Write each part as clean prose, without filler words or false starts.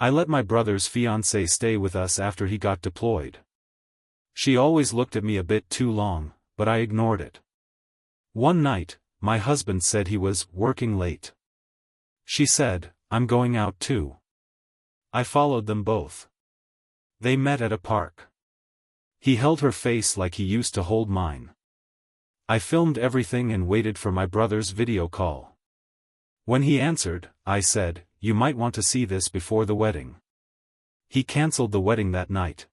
I let my brother's fiancée stay with us after he got deployed. She always looked at me a bit too long, but I ignored it. One night, my husband said he was working late. She said, "I'm going out too." I followed them both. They met at a park. He held her face like he used to hold mine. I filmed everything and waited for my brother's video call. When he answered, I said, "You might want to see this before the wedding." He cancelled the wedding that night.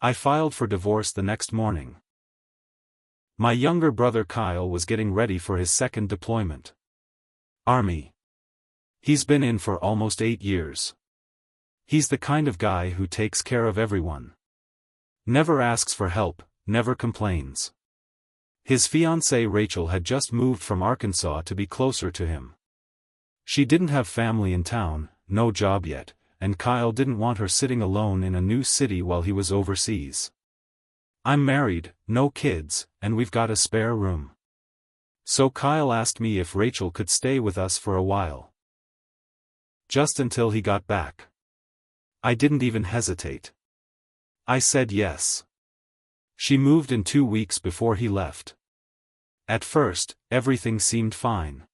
I filed for divorce the next morning. My younger brother Kyle was getting ready for his second deployment. Army. He's been in for almost 8 years. He's the kind of guy who takes care of everyone. Never asks for help, never complains. His fiancée Rachel had just moved from Arkansas to be closer to him. She didn't have family in town, no job yet, and Kyle didn't want her sitting alone in a new city while he was overseas. I'm married, no kids, and we've got a spare room. So Kyle asked me if Rachel could stay with us for a while. Just until he got back. I didn't even hesitate. I said yes. She moved in 2 weeks before he left. At first, everything seemed fine.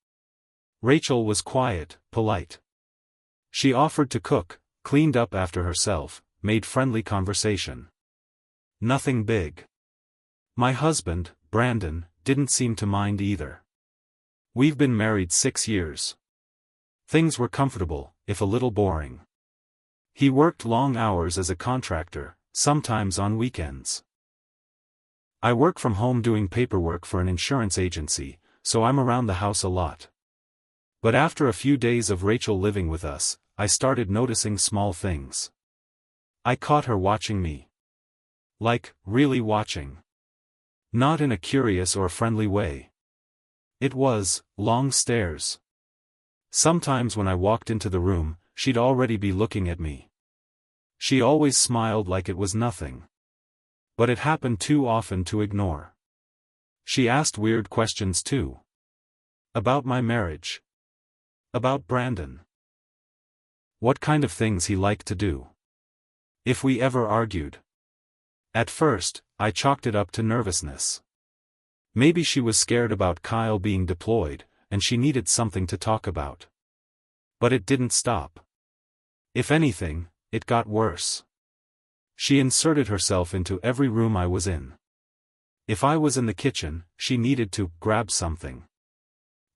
Rachel was quiet, polite. She offered to cook, cleaned up after herself, made friendly conversation. Nothing big. My husband, Brandon, didn't seem to mind either. We've been married 6 years. Things were comfortable, if a little boring. He worked long hours as a contractor, sometimes on weekends. I work from home doing paperwork for an insurance agency, so I'm around the house a lot. But after a few days of Rachel living with us, I started noticing small things. I caught her watching me. Like, really watching. Not in a curious or friendly way. It was, long stares. Sometimes when I walked into the room, she'd already be looking at me. She always smiled like it was nothing. But it happened too often to ignore. She asked weird questions too. About my marriage. About Brandon. What kind of things he liked to do. If we ever argued. At first, I chalked it up to nervousness. Maybe she was scared about Kyle being deployed, and she needed something to talk about. But it didn't stop. If anything, it got worse. She inserted herself into every room I was in. If I was in the kitchen, she needed to grab something.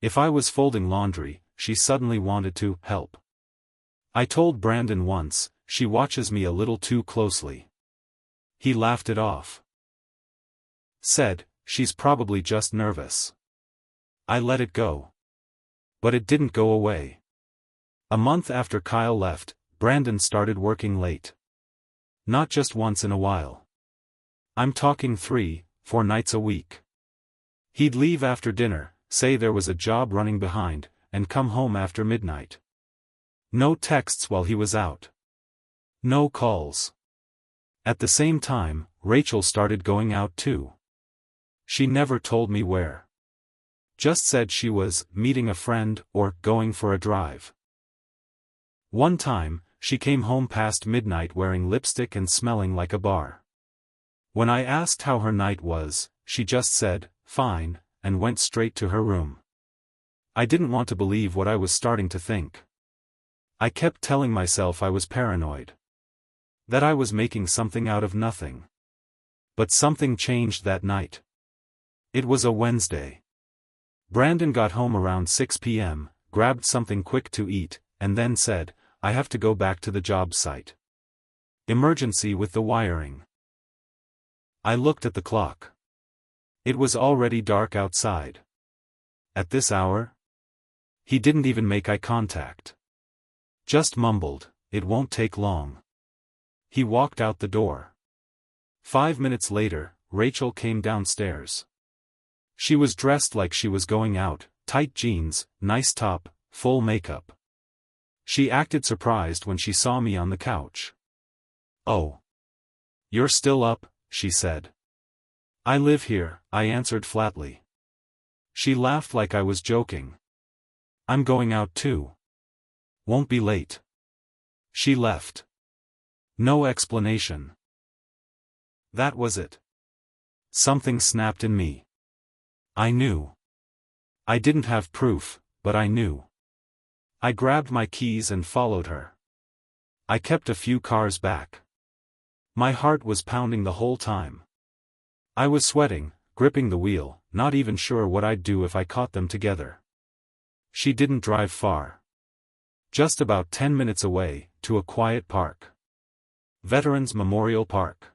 If I was folding laundry, she suddenly wanted to help. I told Brandon once, she watches me a little too closely. He laughed it off. Said, she's probably just nervous. I let it go. But it didn't go away. A month after Kyle left, Brandon started working late. Not just once in a while. I'm talking 3-4 nights a week. He'd leave after dinner, say there was a job running behind, and come home after midnight. No texts while he was out. No calls. At the same time, Rachel started going out too. She never told me where. Just said she was meeting a friend or going for a drive. One time, she came home past midnight wearing lipstick and smelling like a bar. When I asked how her night was, she just said, "Fine," and went straight to her room. I didn't want to believe what I was starting to think. I kept telling myself I was paranoid. That I was making something out of nothing. But something changed that night. It was a Wednesday. Brandon got home around 6 p.m., grabbed something quick to eat, and then said, "I have to go back to the job site. Emergency with the wiring." I looked at the clock. It was already dark outside. At this hour? He didn't even make eye contact. Just mumbled, "It won't take long." He walked out the door. 5 minutes later, Rachel came downstairs. She was dressed like she was going out, tight jeans, nice top, full makeup. She acted surprised when she saw me on the couch. "Oh. You're still up," she said. "I live here," I answered flatly. She laughed like I was joking. "I'm going out too. Won't be late." She left. No explanation. That was it. Something snapped in me. I knew. I didn't have proof, but I knew. I grabbed my keys and followed her. I kept a few cars back. My heart was pounding the whole time. I was sweating, gripping the wheel, not even sure what I'd do if I caught them together. She didn't drive far. Just about 10 minutes away, to a quiet park. Veterans Memorial Park.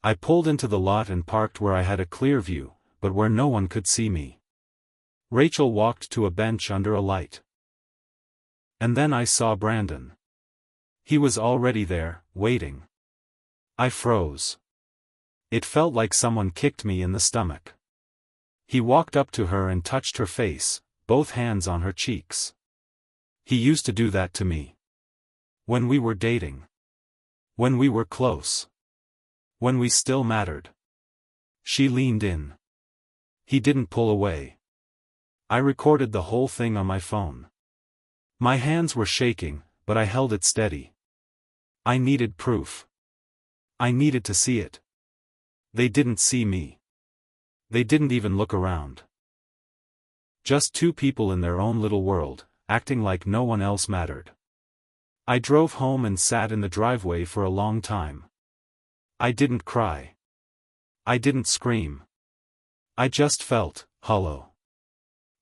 I pulled into the lot and parked where I had a clear view, but where no one could see me. Rachel walked to a bench under a light. And then I saw Brandon. He was already there, waiting. I froze. It felt like someone kicked me in the stomach. He walked up to her and touched her face, both hands on her cheeks. He used to do that to me. When we were dating. When we were close. When we still mattered. She leaned in. He didn't pull away. I recorded the whole thing on my phone. My hands were shaking, but I held it steady. I needed proof. I needed to see it. They didn't see me. They didn't even look around. Just two people in their own little world, acting like no one else mattered. I drove home and sat in the driveway for a long time. I didn't cry. I didn't scream. I just felt hollow.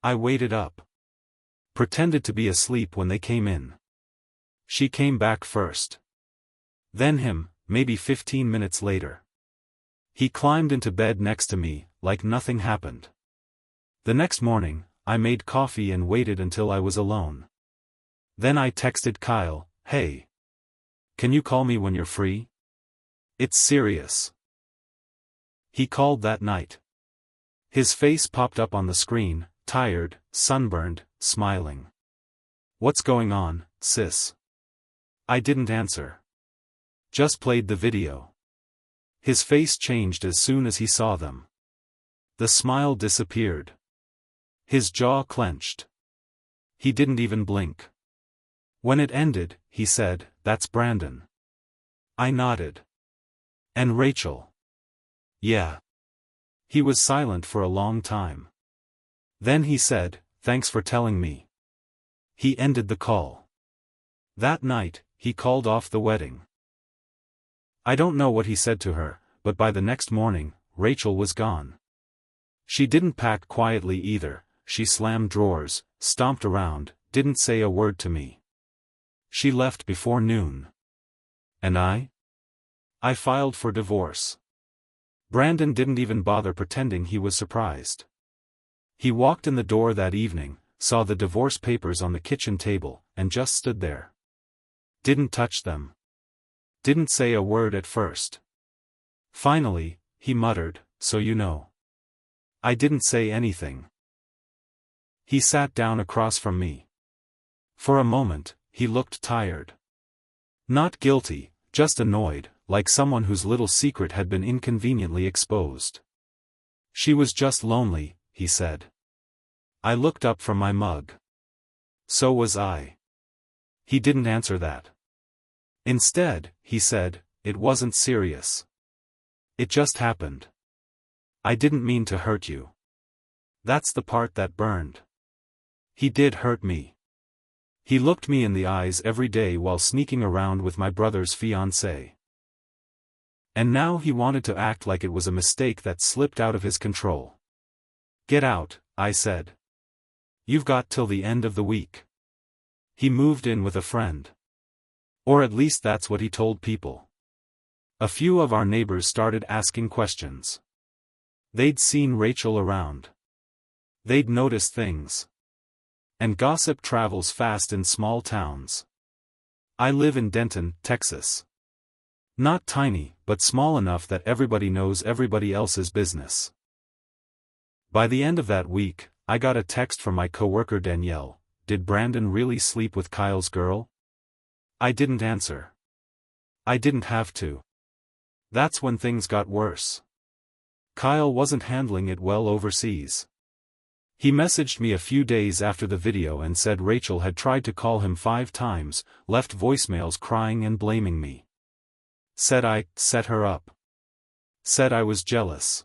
I waited up. Pretended to be asleep when they came in. She came back first. Then him, maybe 15 minutes later. He climbed into bed next to me, like nothing happened. The next morning, I made coffee and waited until I was alone. Then I texted Kyle, "Hey. Can you call me when you're free? It's serious." He called that night. His face popped up on the screen, tired, sunburned, smiling. "What's going on, sis?" I didn't answer. Just played the video. His face changed as soon as he saw them. The smile disappeared. His jaw clenched. He didn't even blink. When it ended, he said, "That's Brandon." I nodded. "And Rachel?" "Yeah." He was silent for a long time. Then he said, "Thanks for telling me." He ended the call. That night, he called off the wedding. I don't know what he said to her, but by the next morning, Rachel was gone. She didn't pack quietly either. She slammed drawers, stomped around, didn't say a word to me. She left before noon. And I filed for divorce. Brandon didn't even bother pretending he was surprised. He walked in the door that evening, saw the divorce papers on the kitchen table, and just stood there. Didn't touch them. Didn't say a word at first. Finally, he muttered, "So you know." I didn't say anything. He sat down across from me. For a moment, he looked tired. Not guilty, just annoyed, like someone whose little secret had been inconveniently exposed. "She was just lonely," he said. I looked up from my mug. So was I. He didn't answer that. Instead, he said, "It wasn't serious. It just happened. I didn't mean to hurt you." That's the part that burned. He did hurt me. He looked me in the eyes every day while sneaking around with my brother's fiancée. And now he wanted to act like it was a mistake that slipped out of his control. "Get out," I said. "You've got till the end of the week." He moved in with a friend. Or at least that's what he told people. A few of our neighbors started asking questions. They'd seen Rachel around. They'd noticed things. And gossip travels fast in small towns. I live in Denton, Texas. Not tiny, but small enough that everybody knows everybody else's business. By the end of that week, I got a text from my coworker Danielle. "Did Brandon really sleep with Kyle's girl?" I didn't answer. I didn't have to. That's when things got worse. Kyle wasn't handling it well overseas. He messaged me a few days after the video and said Rachel had tried to call him 5 times, left voicemails crying and blaming me. Said I set her up. Said I was jealous.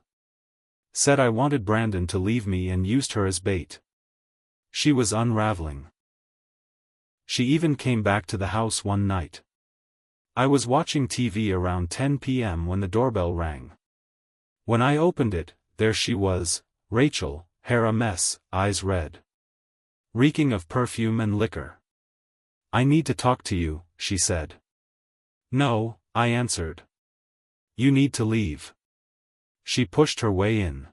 Said I wanted Brandon to leave me and used her as bait. She was unraveling. She even came back to the house one night. I was watching TV around 10 p.m. when the doorbell rang. When I opened it, there she was, Rachel, hair a mess, eyes red, reeking of perfume and liquor. "I need to talk to you," she said. "No," I answered. "You need to leave." She pushed her way in.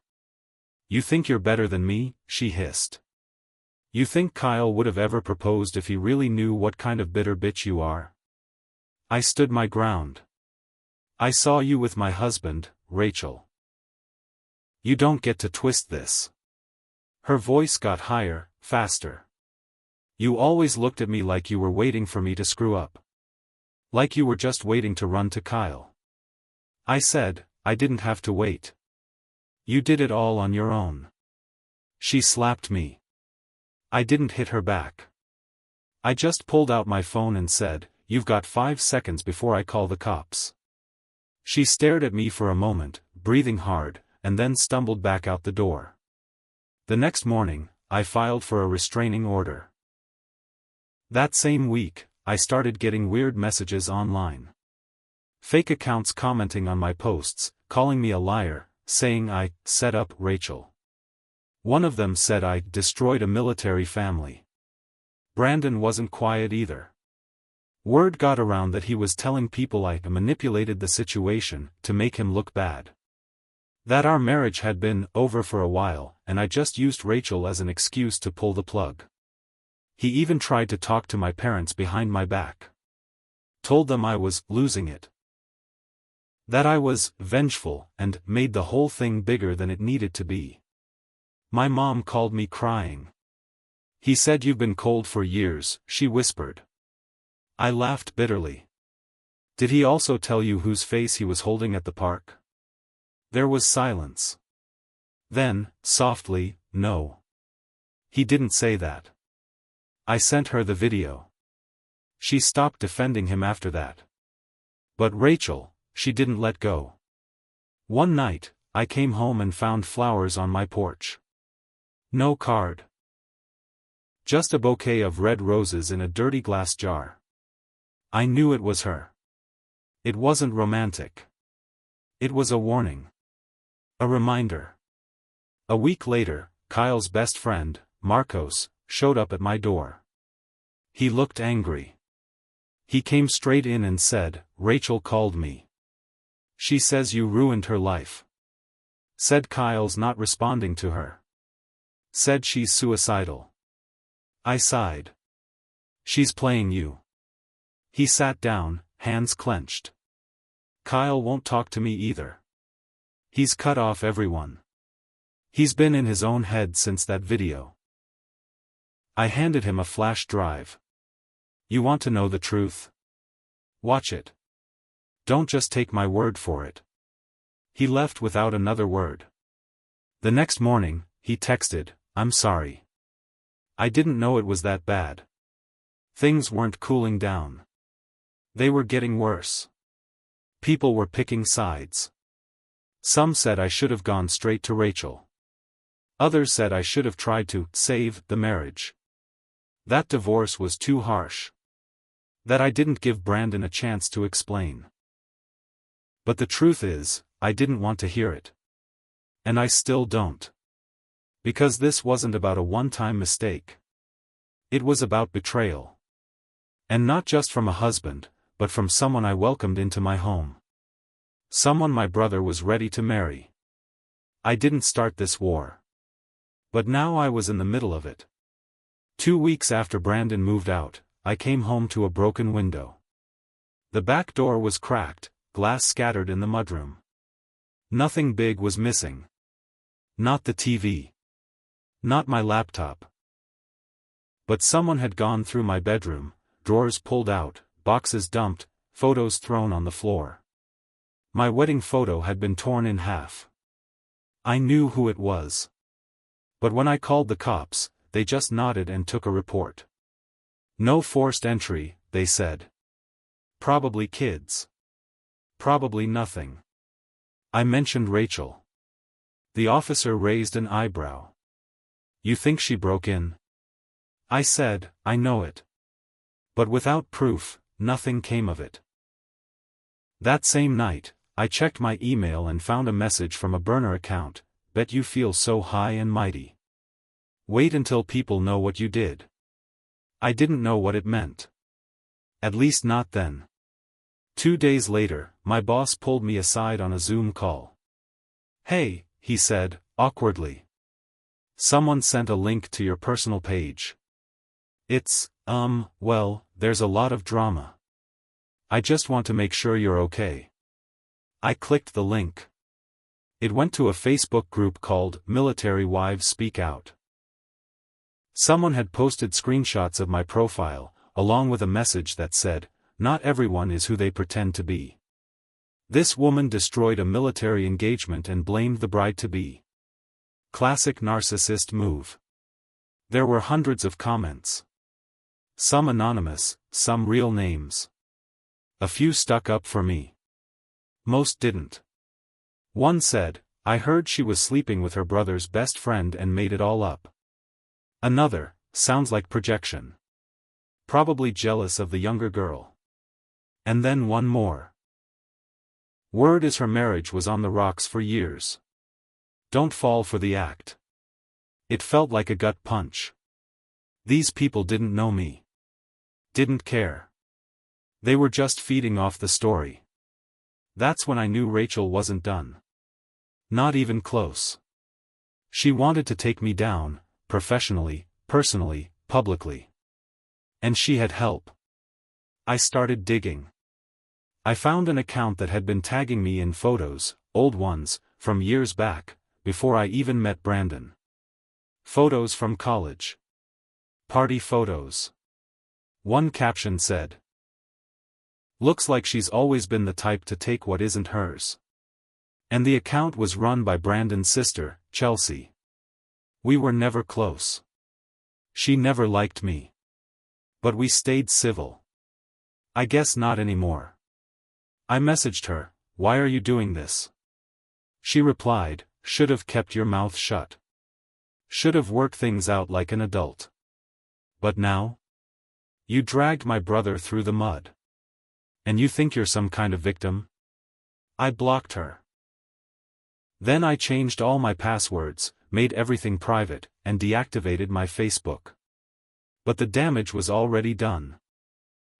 "You think you're better than me?" she hissed. "You think Kyle would have ever proposed if he really knew what kind of bitter bitch you are?" I stood my ground. "I saw you with my husband, Rachel. You don't get to twist this." Her voice got higher, faster. "You always looked at me like you were waiting for me to screw up. Like you were just waiting to run to Kyle." I said, "I didn't have to wait. You did it all on your own." She slapped me. I didn't hit her back. I just pulled out my phone and said, "You've got 5 seconds before I call the cops." She stared at me for a moment, breathing hard, and then stumbled back out the door. The next morning, I filed for a restraining order. That same week, I started getting weird messages online. Fake accounts commenting on my posts, calling me a liar, saying I set up Rachel. One of them said I destroyed a military family. Brandon wasn't quiet either. Word got around that he was telling people I manipulated the situation to make him look bad. That our marriage had been over for a while, and I just used Rachel as an excuse to pull the plug. He even tried to talk to my parents behind my back. Told them I was losing it. That I was vengeful, and made the whole thing bigger than it needed to be. My mom called me crying. "He said you've been cold for years," she whispered. I laughed bitterly. "Did he also tell you whose face he was holding at the park?" There was silence. Then, softly, "No. He didn't say that." I sent her the video. She stopped defending him after that. But Rachel, she didn't let go. One night, I came home and found flowers on my porch. No card. Just a bouquet of red roses in a dirty glass jar. I knew it was her. It wasn't romantic. It was a warning. A reminder. A week later, Kyle's best friend, Marcos, showed up at my door. He looked angry. He came straight in and said, "Rachel called me. She says you ruined her life. Said Kyle's not responding to her. Said she's suicidal." I sighed. "She's playing you." He sat down, hands clenched. "Kyle won't talk to me either. He's cut off everyone. He's been in his own head since that video." I handed him a flash drive. "You want to know the truth? Watch it. Don't just take my word for it." He left without another word. The next morning, he texted, "I'm sorry. I didn't know it was that bad." Things weren't cooling down. They were getting worse. People were picking sides. Some said I should have gone straight to Rachel. Others said I should have tried to save the marriage. That divorce was too harsh. That I didn't give Brandon a chance to explain. But the truth is, I didn't want to hear it. And I still don't. Because this wasn't about a one-time mistake. It was about betrayal. And not just from a husband, but from someone I welcomed into my home. Someone my brother was ready to marry. I didn't start this war. But now I was in the middle of it. 2 weeks after Brandon moved out, I came home to a broken window. The back door was cracked, glass scattered in the mudroom. Nothing big was missing. Not the TV. Not my laptop. But someone had gone through my bedroom, drawers pulled out, boxes dumped, photos thrown on the floor. My wedding photo had been torn in half. I knew who it was. But when I called the cops, they just nodded and took a report. No forced entry, they said. Probably kids. Probably nothing. I mentioned Rachel. The officer raised an eyebrow. You think she broke in? I said, I know it. But without proof, nothing came of it. That same night, I checked my email and found a message from a burner account. Bet you feel so high and mighty. Wait until people know what you did. I didn't know what it meant. At least not then. 2 days later, my boss pulled me aside on a Zoom call. Hey, he said, awkwardly. Someone sent a link to your personal page. It's, well, there's a lot of drama. I just want to make sure you're okay. I clicked the link. It went to a Facebook group called Military Wives Speak Out. Someone had posted screenshots of my profile, along with a message that said, not everyone is who they pretend to be. This woman destroyed a military engagement and blamed the bride-to-be. Classic narcissist move. There were hundreds of comments. Some anonymous, some real names. A few stuck up for me. Most didn't. One said, I heard she was sleeping with her brother's best friend and made it all up. Another, sounds like projection. Probably jealous of the younger girl. And then one more. Word is her marriage was on the rocks for years. Don't fall for the act. It felt like a gut punch. These people didn't know me. Didn't care. They were just feeding off the story. That's when I knew Rachel wasn't done. Not even close. She wanted to take me down, professionally, personally, publicly. And she had help. I started digging. I found an account that had been tagging me in photos, old ones, from years back, before I even met Brandon. Photos from college. Party photos. One caption said, looks like she's always been the type to take what isn't hers. And the account was run by Brandon's sister, Chelsea. We were never close. She never liked me. But we stayed civil. I guess not anymore. I messaged her, why are you doing this? She replied, should have kept your mouth shut. Should have worked things out like an adult. But now? You dragged my brother through the mud. And you think you're some kind of victim? I blocked her. Then I changed all my passwords, made everything private, and deactivated my Facebook. But the damage was already done.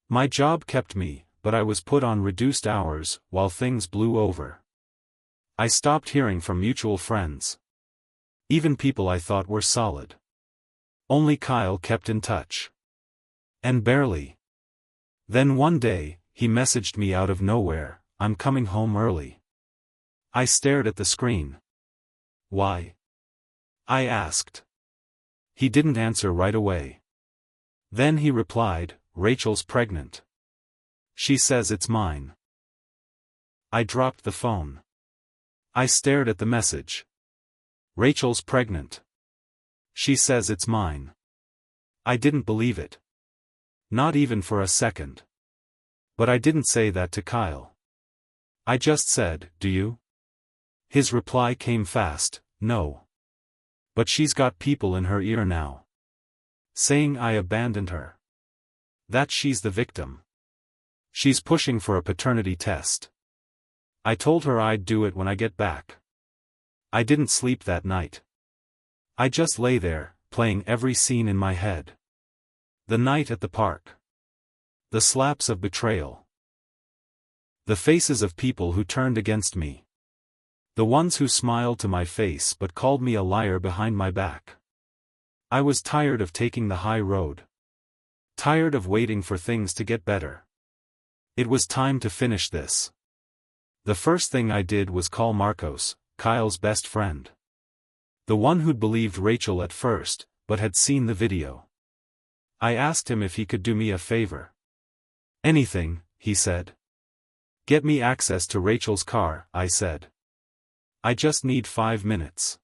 My job kept me, but I was put on reduced hours, while things blew over. I stopped hearing from mutual friends. Even people I thought were solid. Only Kyle kept in touch. And barely. Then one day, he messaged me out of nowhere, I'm coming home early. I stared at the screen. Why? I asked. He didn't answer right away. Then he replied, Rachel's pregnant. She says it's mine. I dropped the phone. I stared at the message. Rachel's pregnant. She says it's mine. I didn't believe it. Not even for a second. But I didn't say that to Kyle. I just said, do you? His reply came fast, no. But she's got people in her ear now. Saying I abandoned her. That she's the victim. She's pushing for a paternity test. I told her I'd do it when I get back. I didn't sleep that night. I just lay there, playing every scene in my head. The night at the park. The slaps of betrayal. The faces of people who turned against me. The ones who smiled to my face but called me a liar behind my back. I was tired of taking the high road. Tired of waiting for things to get better. It was time to finish this. The first thing I did was call Marcos, Kyle's best friend. The one who'd believed Rachel at first, but had seen the video. I asked him if he could do me a favor. Anything, he said. Get me access to Rachel's car, I said. I just need 5 minutes.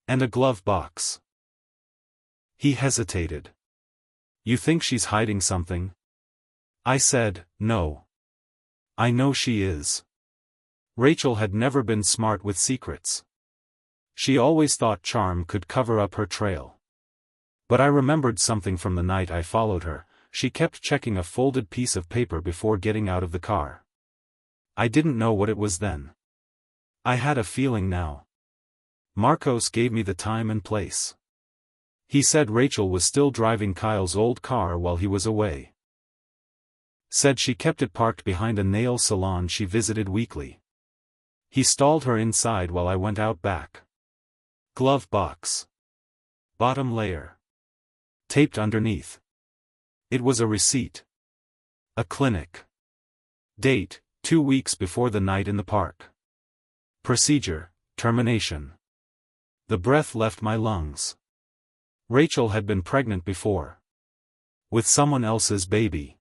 And a glove box. He hesitated. You think she's hiding something? I said, no. I know she is. Rachel had never been smart with secrets. She always thought charm could cover up her trail. But I remembered something from the night I followed her. She kept checking a folded piece of paper before getting out of the car. I didn't know what it was then. I had a feeling now. Marcos gave me the time and place. He said Rachel was still driving Kyle's old car while he was away. Said she kept it parked behind a nail salon she visited weekly. He stalled her inside while I went out back. Glove box. Bottom layer. Taped underneath. It was a receipt. A clinic. Date, 2 weeks before the night in the park. Procedure, termination. The breath left my lungs. Rachel had been pregnant before. With someone else's baby.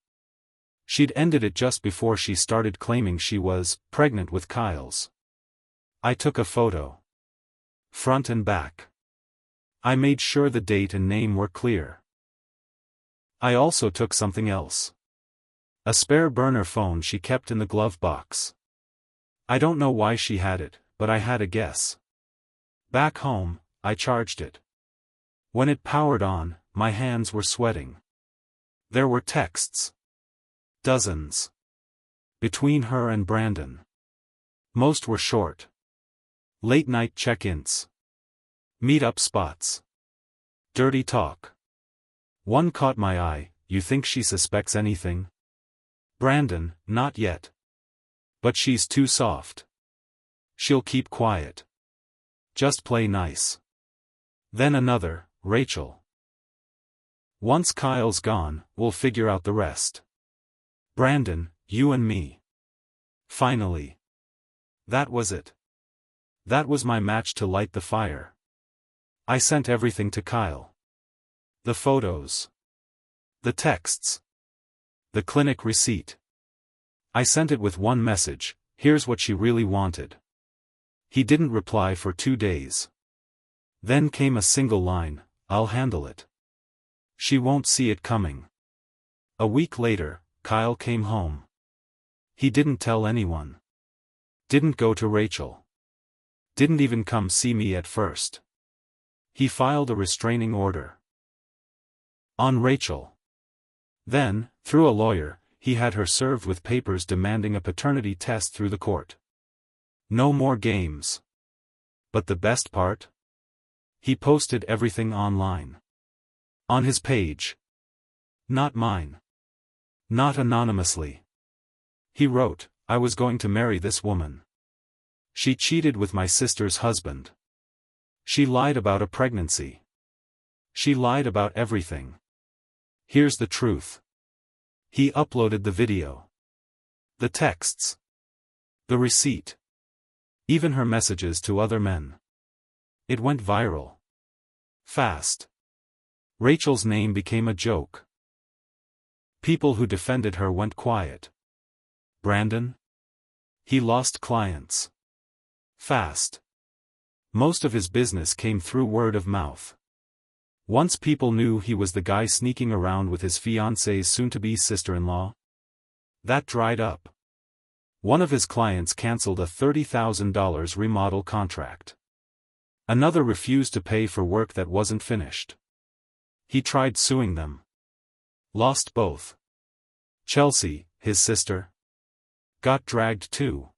She'd ended it just before she started claiming she was pregnant with Kyle's. I took a photo. Front and back. I made sure the date and name were clear. I also took something else. A spare burner phone she kept in the glove box. I don't know why she had it, but I had a guess. Back home, I charged it. When it powered on, my hands were sweating. There were texts. Dozens. Between her and Brandon. Most were short. Late-night check-ins. Meet-up spots. Dirty talk. One caught my eye. You think she suspects anything? Brandon, not yet. But she's too soft. She'll keep quiet. Just play nice. Then another, Rachel. Once Kyle's gone, we'll figure out the rest. Brandon, you and me. Finally. That was it. That was my match to light the fire. I sent everything to Kyle. The photos. The texts. The clinic receipt. I sent it with one message: here's what she really wanted. He didn't reply for 2 days. Then came a single line: I'll handle it. She won't see it coming. A week later, Kyle came home. He didn't tell anyone. Didn't go to Rachel. Didn't even come see me at first. He filed a restraining order on Rachel. Then, through a lawyer, he had her served with papers demanding a paternity test through the court. No more games. But the best part? He posted everything online. On his page. Not mine. Not anonymously. He wrote, I was going to marry this woman. She cheated with my sister's husband. She lied about a pregnancy. She lied about everything. Here's the truth. He uploaded the video. The texts. The receipt. Even her messages to other men. It went viral. Fast. Rachel's name became a joke. People who defended her went quiet. Brandon? He lost clients. Fast. Most of his business came through word of mouth. Once people knew he was the guy sneaking around with his fiancée's soon-to-be sister-in-law, that dried up. One of his clients canceled a $30,000 remodel contract. Another refused to pay for work that wasn't finished. He tried suing them. Lost both. Chelsea, his sister, got dragged too.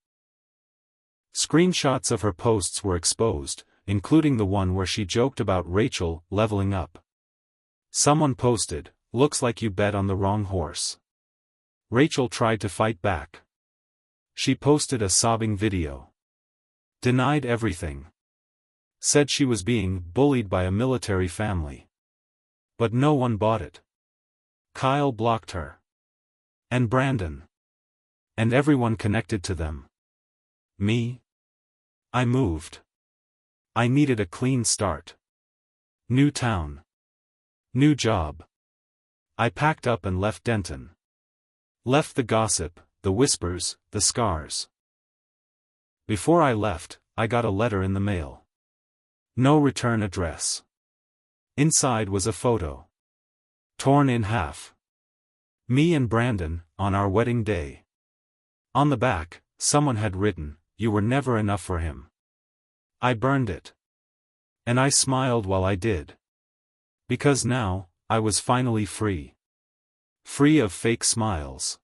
Screenshots of her posts were exposed, including the one where she joked about Rachel leveling up. Someone posted, looks like you bet on the wrong horse. Rachel tried to fight back. She posted a sobbing video. Denied everything. Said she was being bullied by a military family. But no one bought it. Kyle blocked her. And Brandon. And everyone connected to them. Me? I moved. I needed a clean start. New town. New job. I packed up and left Denton. Left the gossip, the whispers, the scars. Before I left, I got a letter in the mail. No return address. Inside was a photo. Torn in half. Me and Brandon, on our wedding day. On the back, someone had written, "You were never enough for him." I burned it. And I smiled while I did. Because now, I was finally free. Free of fake smiles.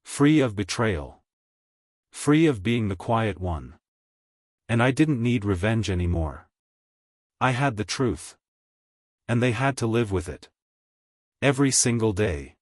Free of betrayal. Free of being the quiet one. And I didn't need revenge anymore. I had the truth. And they had to live with it. Every single day.